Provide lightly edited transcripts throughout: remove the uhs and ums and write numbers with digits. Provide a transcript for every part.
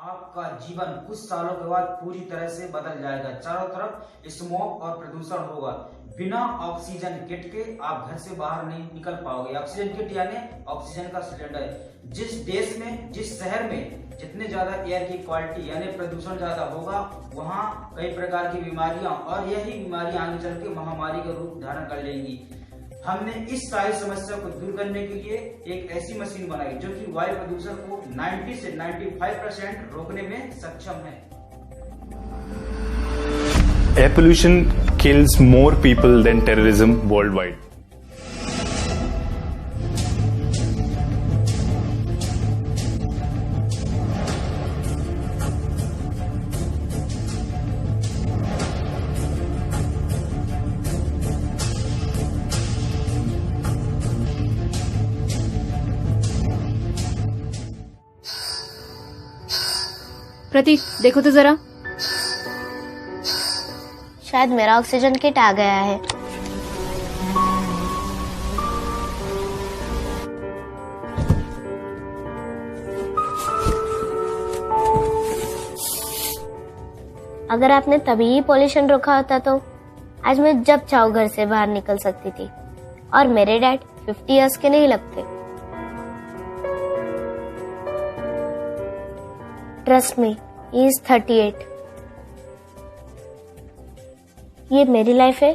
आपका जीवन कुछ सालों के बाद पूरी तरह से बदल जाएगा। चारों तरफ स्मोक और प्रदूषण होगा। बिना ऑक्सीजन किट के आप घर से बाहर नहीं निकल पाओगे। ऑक्सीजन किट यानी ऑक्सीजन का सिलेंडर। जिस देश में, जिस शहर में जितने ज्यादा एयर की क्वालिटी यानी प्रदूषण ज्यादा होगा, वहाँ कई प्रकार की बीमारियां और यही बीमारियां आगे चल के महामारी का रूप धारण कर लेंगी। हमने इस सारी समस्या को दूर करने के लिए एक ऐसी मशीन बनाई जो कि वायु प्रदूषण को 90 से 95% रोकने में सक्षम है। Air pollution kills more people than terrorism worldwide. प्रतीक, देखो तो जरा। शायद मेरा ऑक्सीजन किट आ गया है। अगर आपने तभी ही पॉल्यूशन रोका होता तो आज मैं जब चाहूँ घर से बाहर निकल सकती थी। और मेरे डैड 50 इयर्स के नहीं लगते। Trust me, he is 38। ये मेरी लाइफ है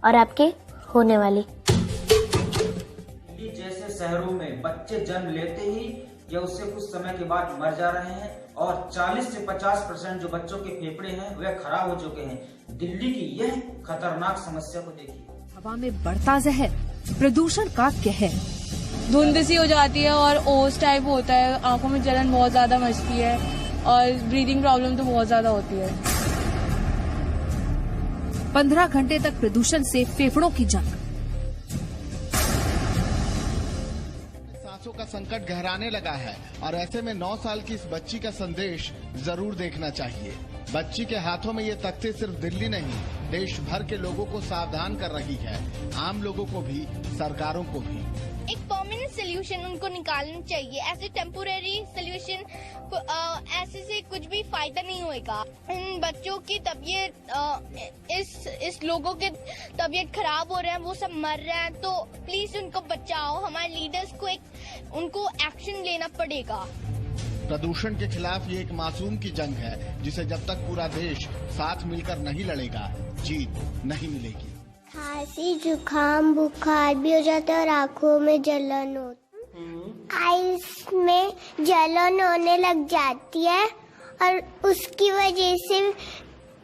और आपकी होने वाली। दिल्ली जैसे शहरों में बच्चे जन्म लेते ही या उससे कुछ समय के बाद मर जा रहे हैं और 40 से 50% जो बच्चों के फेफड़े हैं वे खराब हो चुके हैं। दिल्ली की यह खतरनाक समस्या को देखिए। हवा में बढ़ता जहर, प्रदूषण का कहर। धुंध सी हो जाती है और ओस टाइप होता है, आंखों में जलन बहुत ज्यादा मचती है और ब्रीदिंग प्रॉब्लम तो बहुत ज्यादा होती है। 15 घंटे तक प्रदूषण से फेफड़ों की जंग। सांसों का संकट गहराने लगा है और ऐसे में 9 साल की इस बच्ची का संदेश जरूर देखना चाहिए। बच्ची के हाथों में ये तख्ती सिर्फ दिल्ली नहीं, देश भर के लोगों को सावधान कर रही है, आम लोगों को भी, सरकारों को भी। एक परमानेंट सोल्यूशन उनको निकालना चाहिए। ऐसे टेम्पोरेरी सोल्यूशन ऐसे से कुछ भी फायदा नहीं होएगा। इन बच्चों की तबीयत, इस लोगों के तबीयत खराब हो रहे हैं, वो सब मर रहे हैं, तो प्लीज उनको बचाओ। हमारे लीडर्स को उनको एक्शन लेना पड़ेगा। प्रदूषण के खिलाफ ये एक मासूम की जंग है जिसे जब तक पूरा देश साथ मिलकर नहीं लड़ेगा, जीत नहीं मिलेगी। खांसी, जुकाम, बुखार भी हो जाता है और आँखों में जलन होती, आइस में जलन होने लग जाती है और उसकी वजह से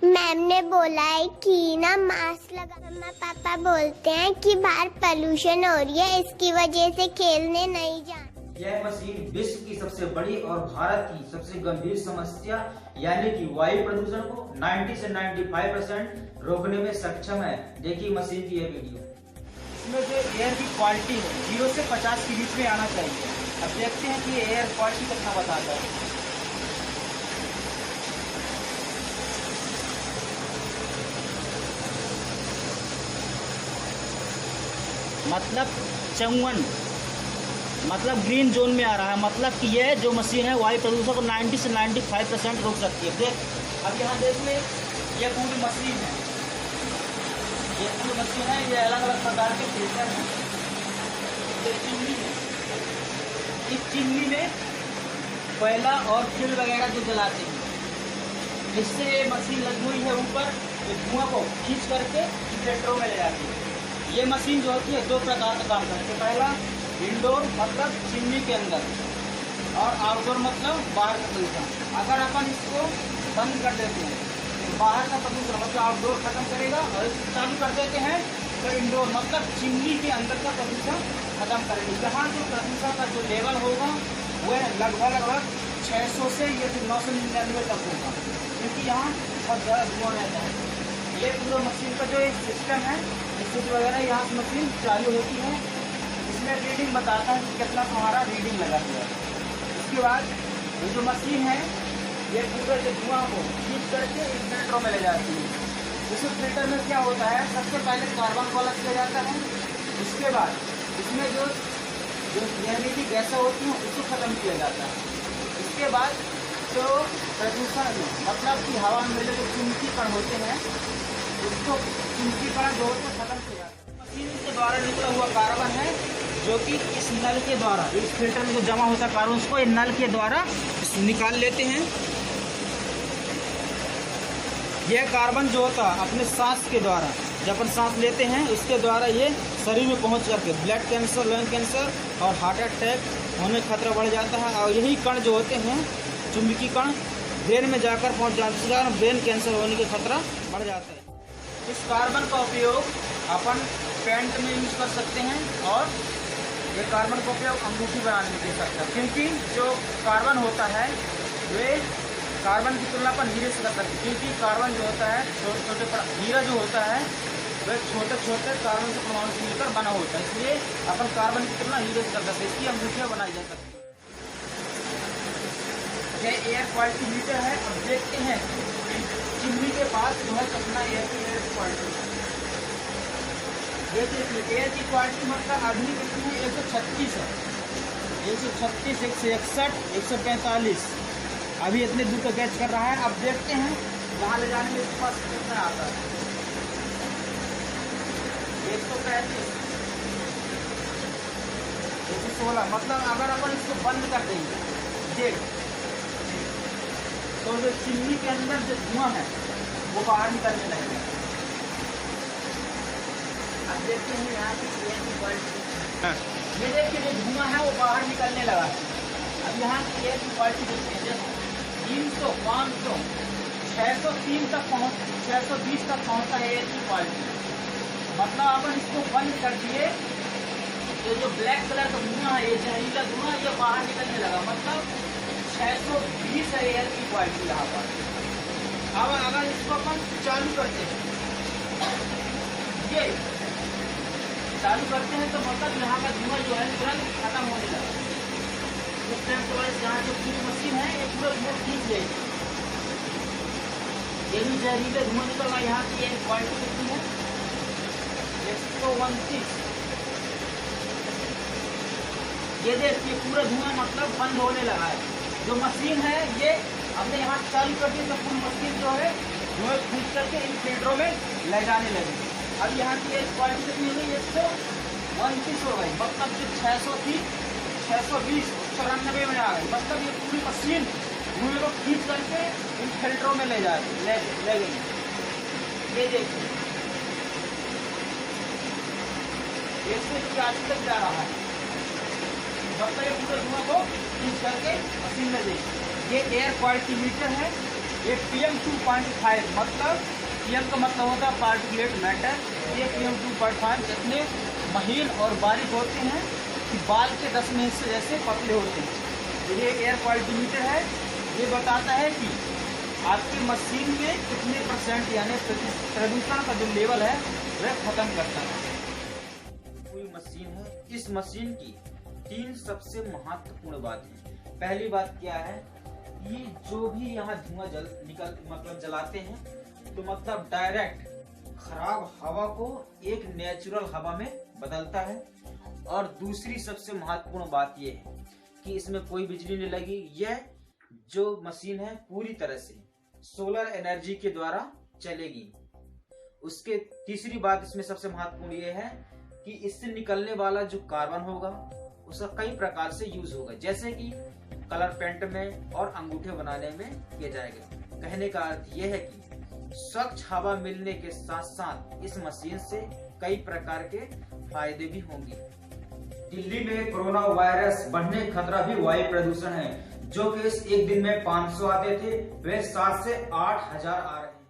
मैम ने बोला है कि ना मास्क लगा। मम्मा पापा बोलते हैं कि बाहर पोल्यूशन हो रही है, इसकी वजह से खेलने नहीं जाना। यह मशीन विश्व की सबसे बड़ी और भारत की सबसे गंभीर समस्या यानी कि वायु प्रदूषण को 90 से 95% रोकने में सक्षम है। देखिए मशीन की यह वीडियो। इसमें जो एयर की क्वालिटी है 0 से 50 के बीच में आना चाहिए। अब देखते हैं कि एयर क्वालिटी कितना बताता है। मतलब 54, मतलब ग्रीन जोन में आ रहा है। मतलब कि यह जो मशीन है वायु प्रदूषण को 90 से 95% रोक सकती है। देख, अब यहाँ देख ले, ये पूरी मशीन है, ये पूरी मशीन है। ये अलग अलग प्रकार के फिल्टर हैं। ये चिमनी है, इस चिमनी में कोयला और फ्यूल वगैरह जो जलाते हैं, इससे ये मशीन लगी हुई है ऊपर, ये धुआं को खींच करके फिल्टरों में ले जाती है। ये मशीन जो होती है 2 प्रकार का काम करती है। पहला इंडोर मतलब चिमनी के अंदर, और आउटडोर मतलब बाहर का प्रदूषण। अगर अपन इसको बंद कर देते हैं तो बाहर का प्रदूषण मतलब आउटडोर खत्म करेगा, और इसको चालू कर देते हैं तो इंडोर मतलब चिमनी के अंदर का प्रदूषण खत्म करेगा। जहाँ जो प्रदूषण का जो लेवल होगा वह लगभग 600 से या फिर 999 तक होगा, क्योंकि यहाँ बहुत ज़्यादा धुआं रहता है। ये पूरा मशीन का जो एक सिस्टम है, स्विच वगैरह यहाँ से मशीन चालू होती है, इसमें रीडिंग बताता है कि कितना हमारा रीडिंग लगा हुआ है। इसके बाद ये जो मशीन है ये पूरे जो धुआं को खींच करके इस फिल्टरों में ले जाती है। इस फिल्टर में क्या होता है, सबसे पहले कार्बन को अलग किया जाता है, उसके बाद इसमें जो जहरीली गैसें होती हैं उसको खत्म किया जाता है। इसके बाद जो प्रदूषण मतलब कि हवा में मिले जो चुंबकीय कण होते हैं, उसको चुंबकीय कण जो होते हैं खत्म हो जाते हैं। मशीन के द्वारा निकला हुआ कार्बन है जो कि इस नल के द्वारा, इस फिल्टर में जो जमा होता है कार्बन, उसको इन नल के द्वारा निकाल लेते हैं। यह कार्बन जो होता है अपने सांस के द्वारा, जब अपन सांस लेते हैं उसके द्वारा ये शरीर में पहुंच करके ब्लड कैंसर, लंग कैंसर और हार्ट अटैक होने का खतरा बढ़ जाता है। और यही कण जो होते हैं चुंबकीय कण ब्रेन में जाकर पहुंच जाने के कारण ब्रेन कैंसर होने का खतरा बढ़ जाता है। इस कार्बन का उपयोग अपन पेंट में यूज कर सकते हैं और ये कार्बन का उपयोग अंगूठी बनाने में दे सकते हैं, क्योंकि जो कार्बन होता है वे कार्बन की तुलना पर हीरे से कर सकते हैं, क्योंकि कार्बन जो होता है छोटे छोटे, हीरा जो होता है वह छोटे छोटे कार्बन के परमाणु से मिलकर बना होता है, इसलिए अपन कार्बन की तुलना हीरे से कर सकते हैं। इसकी अंगूठियाँ बनाई जा सकती है। यह एयर क्वालिटी मीटर है। अब देखते हैं चिमनी के पास जो है कितना एयर क्वालिटी। ये देखिए एयर की क्वालिटी मतलब अभी कितनी है, 136 है, 136, 161, 145, अभी इतने दूर तक कैच कर रहा है। अब देखते हैं वहाँ ले जाने में इसके पास कितना आता है। 135, 116, मतलब अगर अपन इसको बंद कर देंगे देख तो जो चिमनी के अंदर जो धुआं है वो बाहर निकलने लगेगा। अब देखते हैं यहाँ की एयर की क्वालिटी, ये देखिए जो धुआं है वो बाहर निकलने लगा है। अब यहाँ की एयर की क्वालिटी देखते हैं, जैसे 300, 500, 603 तक 620 तक पहुँचता है एयर की क्वालिटी। मतलब अपन इसको बंद कर दिए तो जो ब्लैक कलर का धुआं है, ये जहरीला धुआं, ये बाहर निकलने लगा, मतलब 620 है एयर की क्वालिटी यहाँ पर। अब अगर इसको अपन चालू करते हैं, ये चालू करते हैं तो मतलब यहाँ का धुआं जो है तुरंत खत्म होने लगा। उस टाइम के बाद यहाँ जो पूरी मशीन है ये पूरा धुआं खींच लेगी। ये भी जहरीले धुआं निकल रहा है। यहाँ की एयर क्वालिटी कितनी है, 129। ये देखिए पूरा धुआं मतलब बंद होने लगा है। जो मशीन है ये हमने यहाँ चालू कर दी तो पूरी मशीन जो है धुआं खींच करके इन फिल्टरों में ले जाने लगी। अब यहाँ की एयर क्वालिटी कितनी हो गई, 129 हो गई, मतलब जो 600 थी 620 94 में आ गई। मतलब ये पूरी मशीन धुएं को खींच करके इन फिल्टरों में ले गई। ये देखिए 180 तक जा रहा है, मतलब ये पूरे धुआं को खींच करके मशीन में दे। ये एयर क्वालिटी मीटर है। ये PM 2.5, मतलब PM का मतलब होता है पार्टिकुलेट मैटर। ये PM 2.5 इतने महीन और बारीक होते हैं कि बाल के 10 में हिस्से जैसे पतले होते हैं। ये एयर क्वालिटी मीटर है। ये बताता है कि आपकी मशीन में कितने % यानी प्रदूषण का जो लेवल है वह खत्म करता है। कोई मशीन है, इस मशीन की 3 सबसे महत्वपूर्ण बात है। पहली बात क्या है, ये जो भी यहाँ धुआं मतलब जलाते हैं तो मतलब डायरेक्ट खराब हवा को एक नेचुरल हवा में बदलता है। और दूसरी सबसे महत्वपूर्ण बात ये है कि इसमें कोई बिजली नहीं लगी। यह जो मशीन है पूरी तरह से सोलर एनर्जी के द्वारा चलेगी। उसके तीसरी बात इसमें सबसे महत्वपूर्ण ये है कि इससे निकलने वाला जो कार्बन होगा उसका कई प्रकार से यूज होगा, जैसे कि कलर पेंट में और अंगूठे बनाने में किया जाएगा। कहने का अर्थ यह है कि स्वच्छ हवा मिलने के साथ साथ इस मशीन से कई प्रकार के फायदे भी होंगे। दिल्ली में कोरोना वायरस बढ़ने का खतरा भी वायु प्रदूषण है। जो केस एक दिन में 500 आते थे वे 7 से 8 हजार आ रहे हैं।